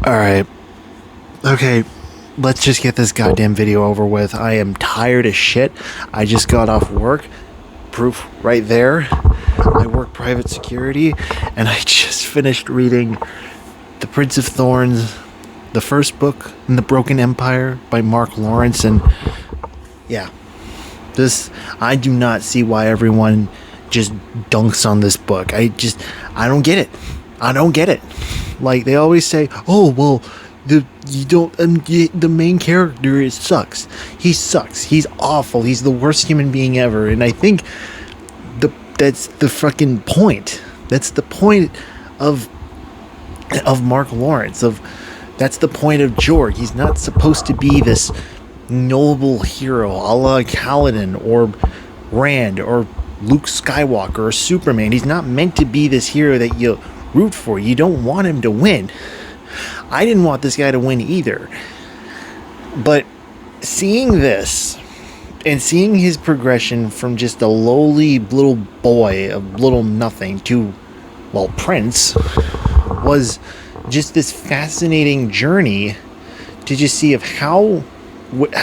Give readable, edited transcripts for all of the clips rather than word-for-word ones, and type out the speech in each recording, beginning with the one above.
Alright. Okay. Let's just get this goddamn video over with. I am tired as shit. I just got off work. Proof right there. I work private security, and I just finished reading The Prince of Thorns, the first book in the Broken Empire by Mark Lawrence, and yeah. I do not see why everyone just dunks on this book. I don't get it. I don't get it. Like, they always say, oh, well, the main character sucks. He sucks. He's awful. He's the worst human being ever. And I think that's the fucking point. That's the point of Mark Lawrence. That's the point of Jorg. He's not supposed to be this noble hero a la Kaladin or Rand or Luke Skywalker or Superman. He's not meant to be this hero that you root for. You don't want him to win. I didn't want this guy to win either. But seeing this and seeing his progression from just a lowly little boy of little nothing to, well, Prince, was just this fascinating journey to just see of how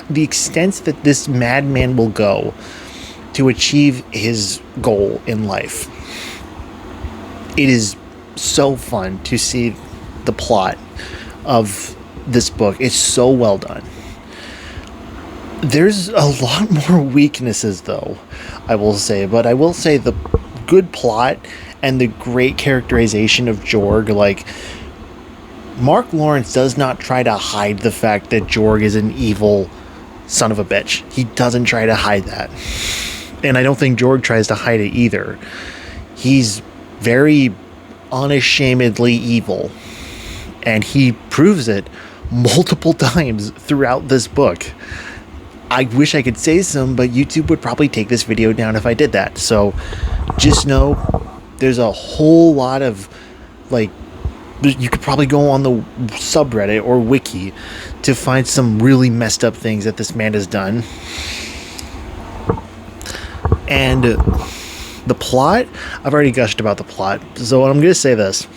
the extents that this madman will go to achieve his goal in life. It is so fun to see the plot of this book. It's so well done. There's a lot more weaknesses, though, I will say, but I will say the good plot and the great characterization of Jorg, like, Mark Lawrence does not try to hide the fact that Jorg is an evil son of a bitch. He doesn't try to hide that. And I don't think Jorg tries to hide it either. He's very unashamedly evil. And he proves it multiple times throughout this book. I wish I could say some, but YouTube would probably take this video down if I did that. So just know there's a whole lot of, like, you could probably go on the subreddit or wiki to find some really messed up things that this man has done. And the plot, I've already gushed about the plot, so I'm going to say this.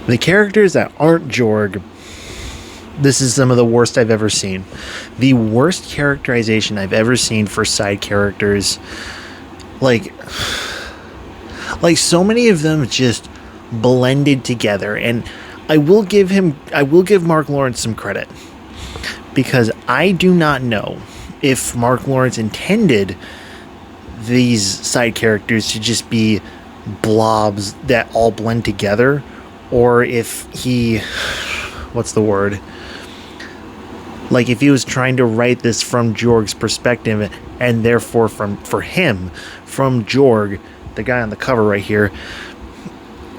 The characters that aren't Jorg, this is some of the worst I've ever seen. The worst characterization I've ever seen for side characters. Like so many of them just blended together. And I will give Mark Lawrence some credit, because I do not know if Mark Lawrence intended these side characters to just be blobs that all blend together, or if he, what's the word? Like, if he was trying to write this from Jorg's perspective, and therefore for him, from Jorg, the guy on the cover right here,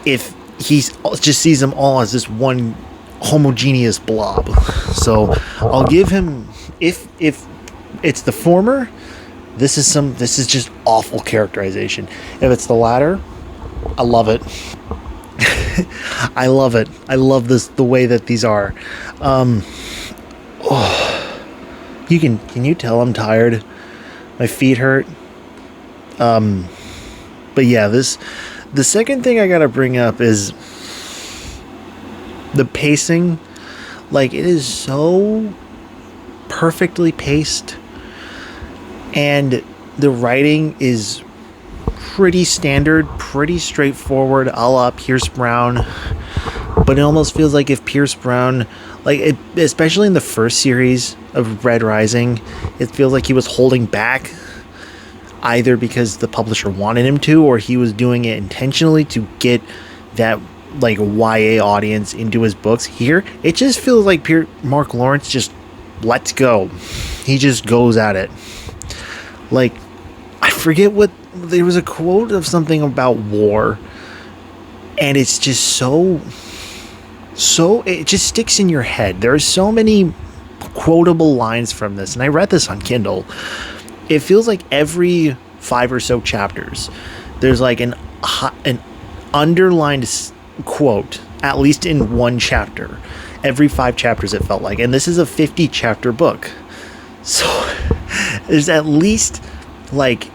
if he just sees them all as this one homogeneous blob. So I'll give him, if it's the former, this is just awful characterization. If it's the latter, I love it. I love it. I love the way that these are. Can you tell I'm tired? My feet hurt. But yeah, the second thing I gotta bring up is the pacing. Like, it is so perfectly paced, and the writing is pretty standard, pretty straightforward, a la Pierce Brown. But it almost feels like if Pierce Brown, especially in the first series of Red Rising, it feels like he was holding back, either because the publisher wanted him to, or he was doing it intentionally to get that, like, YA audience into his books. Here, it just feels like Mark Lawrence just lets go. He just goes at it. Like, I forget there was a quote of something about war, and it's just so it just sticks in your head. There are so many quotable lines from this, and I read this on Kindle. It feels like every 5 or so chapters, there's like an underlined quote, at least in one chapter. Every 5 chapters, it felt like. And this is a 50-chapter book. So there's at least like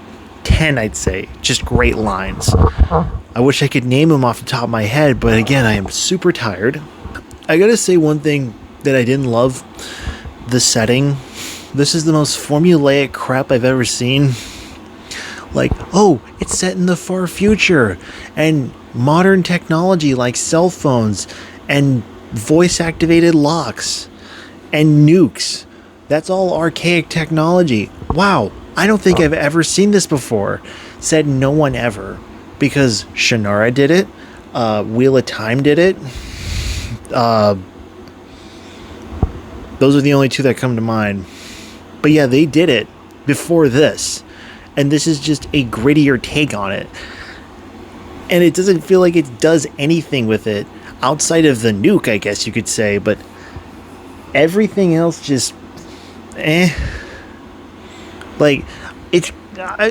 10, I'd say, just great lines. I wish I could name them off the top of my head, but again, I am super tired. I gotta say one thing that I didn't love: the setting. This is the most formulaic crap I've ever seen. Like, oh, it's set in the far future, and modern technology like cell phones and voice activated locks and nukes. That's all archaic technology. Wow, I don't think I've ever seen this before. Said no one ever. Because Shannara did it, Wheel of Time did it. Those are the only two that come to mind. But yeah, they did it before this. And this is just a grittier take on it. And it doesn't feel like it does anything with it outside of the nuke, I guess you could say. But everything else just, like, it's,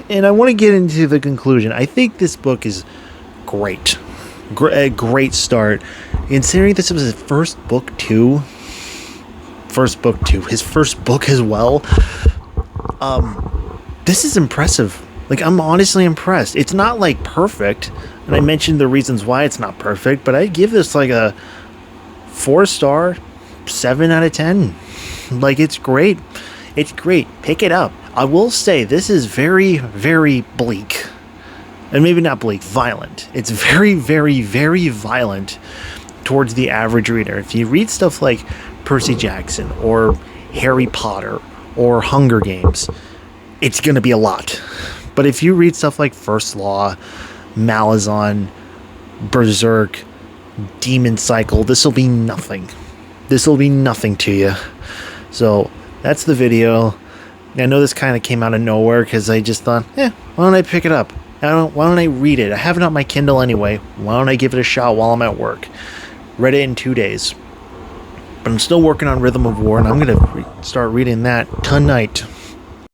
and I want to get into the conclusion. I think this book is great. A great start. Considering this was his first book too. His first book as well. This is impressive. Like, I'm honestly impressed. It's not like perfect, and I mentioned the reasons why it's not perfect, but I give this like a 4-star, 7 out of 10. Like, it's great. It's great. Pick it up. I will say this is very, very bleak. And maybe not bleak, violent. It's very, very, very violent towards the average reader. If you read stuff like Percy Jackson or Harry Potter or Hunger Games, it's going to be a lot. But if you read stuff like First Law, Malazan, Berserk, Demon Cycle, this will be nothing. This will be nothing to you. So that's the video. I know this kind of came out of nowhere because I just thought, why don't I pick it up? Why don't I read it? I have it on my Kindle anyway. Why don't I give it a shot while I'm at work? Read it in 2 days. But I'm still working on Rhythm of War, and I'm going to start reading that tonight.